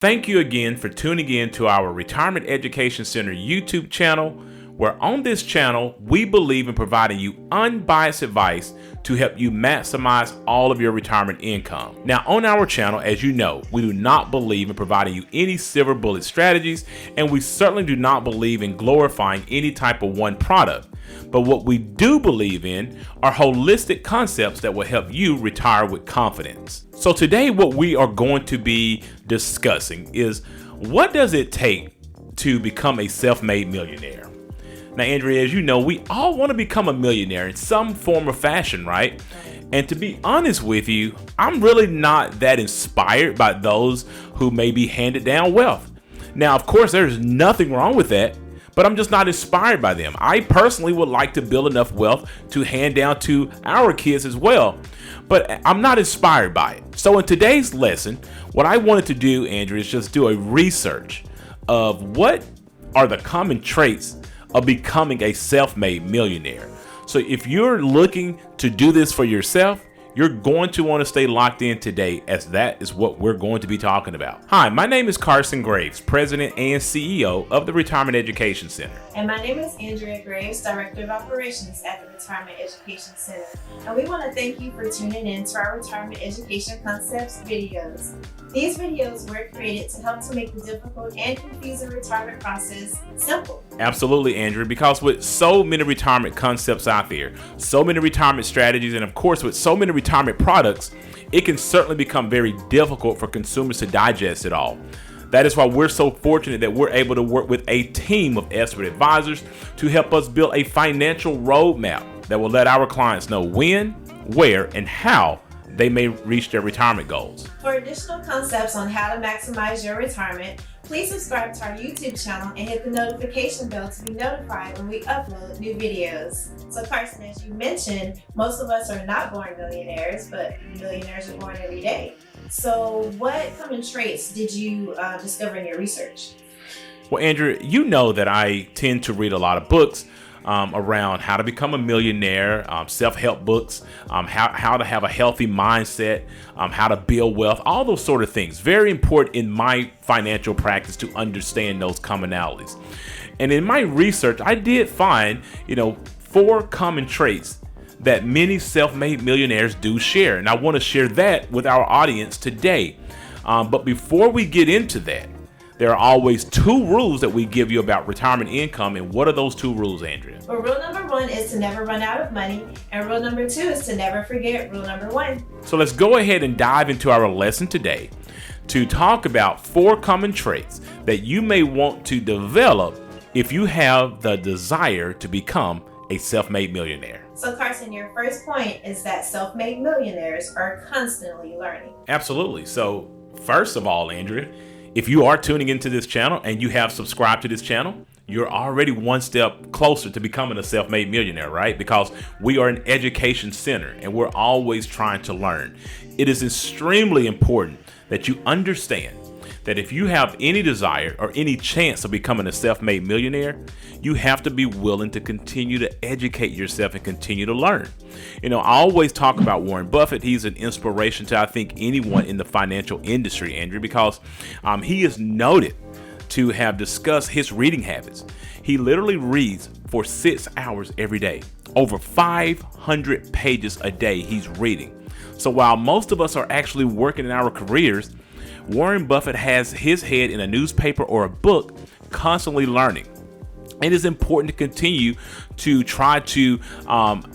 Thank you again for tuning in to our Retirement Education Center YouTube channel, where on this channel, we believe in providing you unbiased advice to help you maximize all of your retirement income. Now, on our channel, as you know, we do not believe in providing you any silver bullet strategies, and we certainly do not believe in glorifying any type of one product. But what we do believe in are holistic concepts that will help you retire with confidence. So today, what we are going to be discussing is, what does it take to become a self-made millionaire? Now, Andrea, as you know, we all want to become a millionaire in some form or fashion, right? And to be honest with you, I'm really not that inspired by those who may be handed down wealth. Now, of course, there's nothing wrong with that, but I'm just not inspired by them. I personally would like to build enough wealth to hand down to our kids as well, but I'm not inspired by it. So in today's lesson, what I wanted to do, Andrea, is just do a research of what are the common traits of becoming a self-made millionaire. So if you're looking to do this for yourself, you're going to want to stay locked in today, as that is what we're going to be talking about. Hi, my name is Carson Graves, President and CEO of the Retirement Education Center. And my name is Andrea Graves, Director of Operations at the Retirement Education Center. And we want to thank you for tuning in to our Retirement Education Concepts videos. These videos were created to help to make the difficult and confusing retirement process simple. Absolutely, Andrea, because with so many retirement concepts out there, so many retirement strategies, and of course with so many retirement products, it can certainly become very difficult for consumers to digest it all. That is why we're so fortunate that we're able to work with a team of expert advisors to help us build a financial roadmap that will let our clients know when, where, and how they may reach their retirement goals. For additional concepts on how to maximize your retirement, please subscribe to our YouTube channel and hit the notification bell to be notified when we upload new videos. So Carson, as you mentioned, most of us are not born millionaires, but millionaires are born every day. So what common traits did you discover in your research? Well, Andrea, you know that I tend to read a lot of books around how to become a millionaire, self-help books, how to have a healthy mindset, how to build wealth, all those sort of things. Very important in my financial practice to understand those commonalities. And in my research, I did find, 4 common traits that many self-made millionaires do share. And I want to share that with our audience today. But before we get into that, there are always 2 rules that we give you about retirement income. And what are those 2 rules, Andrea? Well, rule number 1 is to never run out of money. And rule number 2 is to never forget rule number 1. So let's go ahead and dive into our lesson today to talk about 4 common traits that you may want to develop if you have the desire to become a self-made millionaire. So Carson, your first point is that self-made millionaires are constantly learning. Absolutely. So first of all, Andrea, if you are tuning into this channel and you have subscribed to this channel, you're already one step closer to becoming a self-made millionaire, right? Because we are an education center and we're always trying to learn. It is extremely important that you understand that if you have any desire or any chance of becoming a self-made millionaire, you have to be willing to continue to educate yourself and continue to learn. I always talk about Warren Buffett. He's an inspiration to, I think, anyone in the financial industry, Andrew, because he is noted to have discussed his reading habits. He literally reads for 6 hours every day. Over 500 pages a day he's reading. So while most of us are actually working in our careers, Warren Buffett has his head in a newspaper or a book, constantly learning. It is important to continue to try to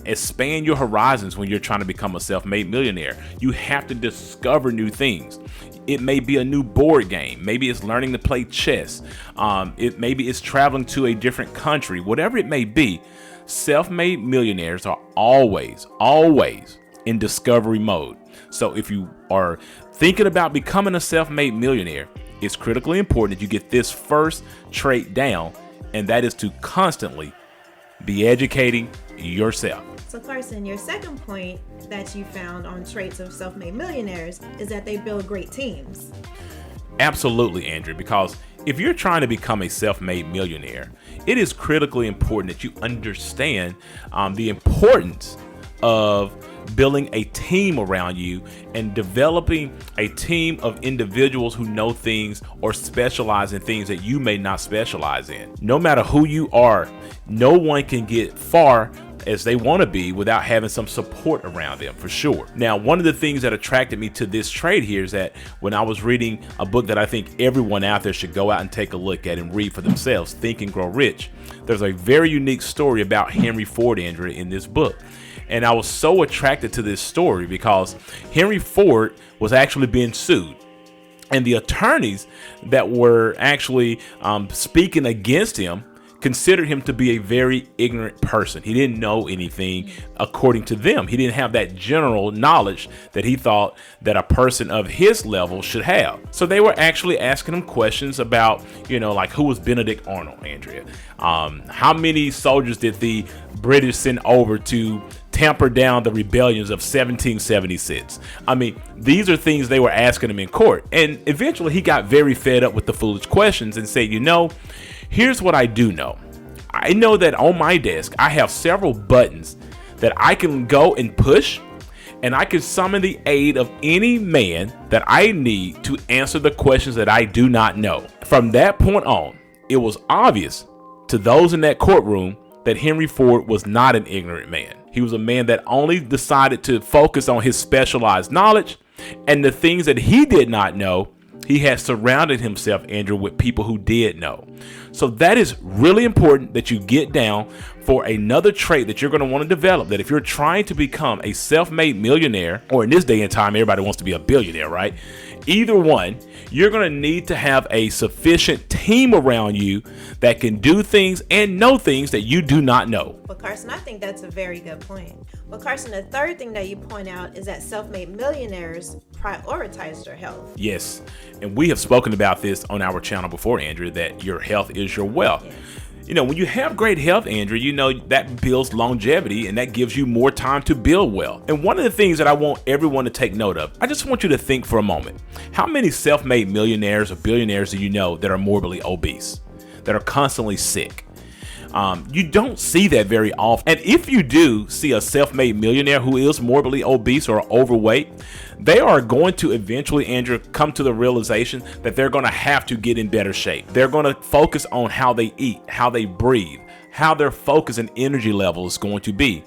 expand your horizons when you're trying to become a self-made millionaire. You have to discover new things. It may be a new board game. Maybe it's learning to play chess. Maybe it's traveling to a different country. Whatever it may be, self-made millionaires are always in discovery mode. So if you are thinking about becoming a self-made millionaire, it's critically important that you get this first trait down, and that is to constantly be educating yourself. So Carson, your second point that you found on traits of self-made millionaires is that they build great teams. Absolutely, Andrew, because if you're trying to become a self-made millionaire, it is critically important that you understand the importance of building a team around you and developing a team of individuals who know things or specialize in things that you may not specialize in. No matter who you are, no one can get far as they want to be without having some support around them, for sure. Now, one of the things that attracted me to this trade here is that when I was reading a book that I think everyone out there should go out and take a look at and read for themselves, Think and Grow Rich, there's a very unique story about Henry Ford, Andrea, in this book. And I was so attracted to this story because Henry Ford was actually being sued. And the attorneys that were actually speaking against him considered him to be a very ignorant person. He didn't know anything according to them. He didn't have that general knowledge that he thought that a person of his level should have. So they were actually asking him questions about, like who was Benedict Arnold, Andrea? How many soldiers did the British send over to tamper down the rebellions of 1776? I mean, these are things they were asking him in court. And eventually he got very fed up with the foolish questions and said, here's what I do know. I know that on my desk, I have several buttons that I can go and push, and I can summon the aid of any man that I need to answer the questions that I do not know. From that point on, it was obvious to those in that courtroom that Henry Ford was not an ignorant man. He was a man that only decided to focus on his specialized knowledge, and the things that he did not know, he had surrounded himself, Andrew, with people who did know. So that is really important that you get down for another trait that you're going to want to develop, that if you're trying to become a self-made millionaire, or in this day and time, everybody wants to be a billionaire, right? Either one, you're going to need to have a sufficient team around you that can do things and know things that you do not know. Well, Carson, I think that's a very good point. Well, Carson, the third thing that you point out is that self-made millionaires prioritize their health. Yes, and we have spoken about this on our channel before, Andrea, that your health is your wealth. Yes. When you have great health, Andrea, that builds longevity and that gives you more time to build wealth. And one of the things that I want everyone to take note of, I just want you to think for a moment. How many self-made millionaires or billionaires do you know that are morbidly obese, that are constantly sick? You don't see that very often. And if you do see a self-made millionaire who is morbidly obese or overweight, they are going to eventually, Andrew, come to the realization that they're going to have to get in better shape. They're going to focus on how they eat, how they breathe, how their focus and energy level is going to be.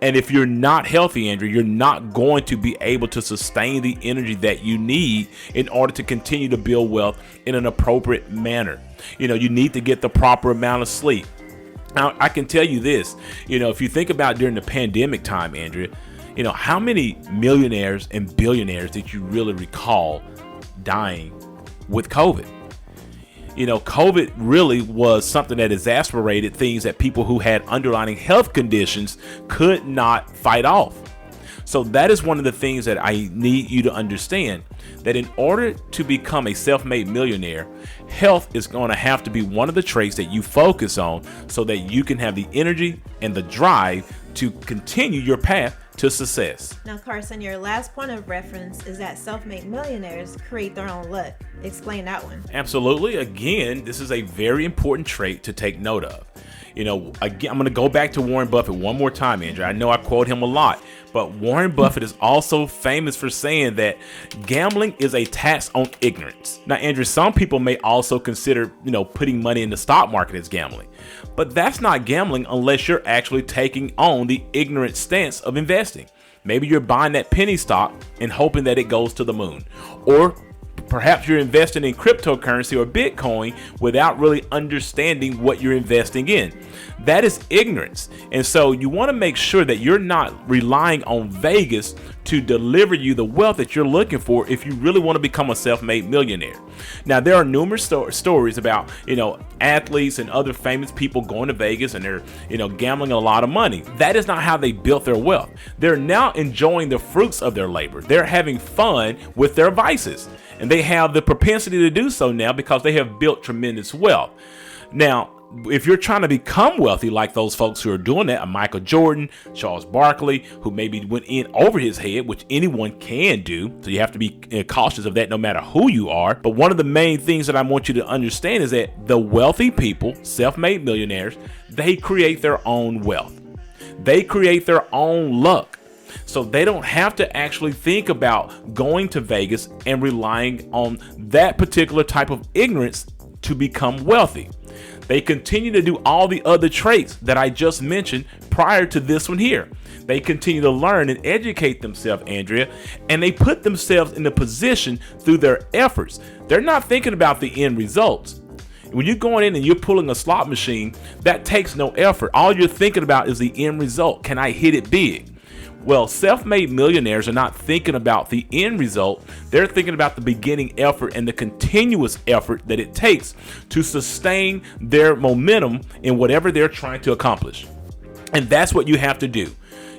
And if you're not healthy, Andrew, you're not going to be able to sustain the energy that you need in order to continue to build wealth in an appropriate manner. You need to get the proper amount of sleep. Now, I can tell you this, if you think about during the pandemic time, Andrea, how many millionaires and billionaires did you really recall dying with COVID? COVID really was something that exacerbated things that people who had underlying health conditions could not fight off. So that is one of the things that I need you to understand, that in order to become a self-made millionaire, health is going to have to be one of the traits that you focus on so that you can have the energy and the drive to continue your path to success. Now, Carson, your last point of reference is that self-made millionaires create their own luck. Explain that one. Absolutely. Again, this is a very important trait to take note of. Again, I'm going to go back to Warren Buffett one more time, Andrew. I know I quote him a lot, but Warren Buffett is also famous for saying that gambling is a tax on ignorance. Now, Andrew, some people may also consider, putting money in the stock market as gambling, but that's not gambling unless you're actually taking on the ignorant stance of investing. Maybe you're buying that penny stock and hoping that it goes to the moon, or perhaps you're investing in cryptocurrency or Bitcoin without really understanding what you're investing in. That is ignorance. And so you want to make sure that you're not relying on Vegas to deliver you the wealth that you're looking for if you really want to become a self-made millionaire. Now, there are numerous stories about, athletes and other famous people going to Vegas and they're, gambling a lot of money. That is not how they built their wealth. They're now enjoying the fruits of their labor. They're having fun with their vices. And they have the propensity to do so now because they have built tremendous wealth. Now, if you're trying to become wealthy like those folks who are doing that, Michael Jordan, Charles Barkley, who maybe went in over his head, which anyone can do. So you have to be cautious of that no matter who you are. But one of the main things that I want you to understand is that the wealthy people, self-made millionaires, they create their own wealth. They create their own luck. So they don't have to actually think about going to Vegas and relying on that particular type of ignorance to become wealthy. They continue to do all the other traits that I just mentioned prior to this one here. They continue to learn and educate themselves, Andrea, and they put themselves in a position through their efforts. They're not thinking about the end results. When you're going in and you're pulling a slot machine, that takes no effort. All you're thinking about is the end result. Can I hit it big? Well, self-made millionaires are not thinking about the end result. They're thinking about the beginning effort and the continuous effort that it takes to sustain their momentum in whatever they're trying to accomplish. And that's what you have to do.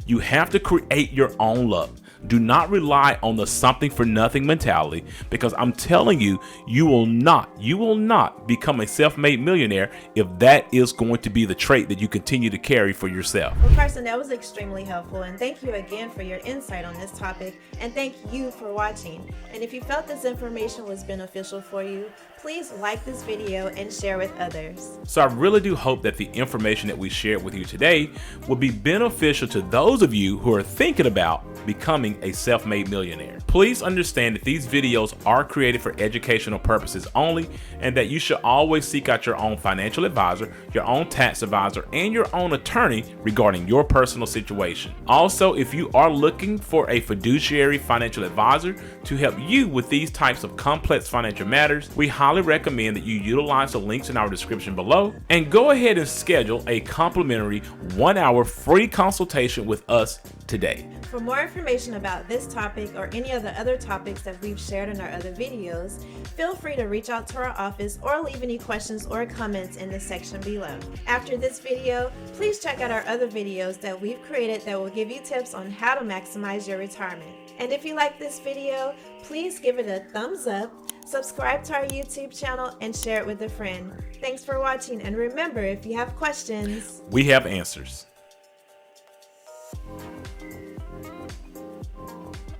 You have to create your own luck. Do not rely on the something for nothing mentality, because I'm telling you, you will not become a self-made millionaire if that is going to be the trait that you continue to carry for yourself. Well, Carson, that was extremely helpful, and thank you again for your insight on this topic, and thank you for watching. And if you felt this information was beneficial for you, please like this video and share with others. So I really do hope that the information that we shared with you today will be beneficial to those of you who are thinking about becoming a self-made millionaire. Please understand that these videos are created for educational purposes only, and that you should always seek out your own financial advisor, your own tax advisor, and your own attorney regarding your personal situation. Also, if you are looking for a fiduciary financial advisor to help you with these types of complex financial matters, we highly recommend that you utilize the links in our description below and go ahead and schedule a complimentary 1-hour free consultation with us today. For more information about this topic or any of the other topics that we've shared in our other videos, feel free to reach out to our office or leave any questions or comments in the section below. After this video, please check out our other videos that we've created that will give you tips on how to maximize your retirement. And if you like this video, please give it a thumbs up, subscribe to our YouTube channel, and share it with a friend. Thanks for watching, and remember, if you have questions, we have answers.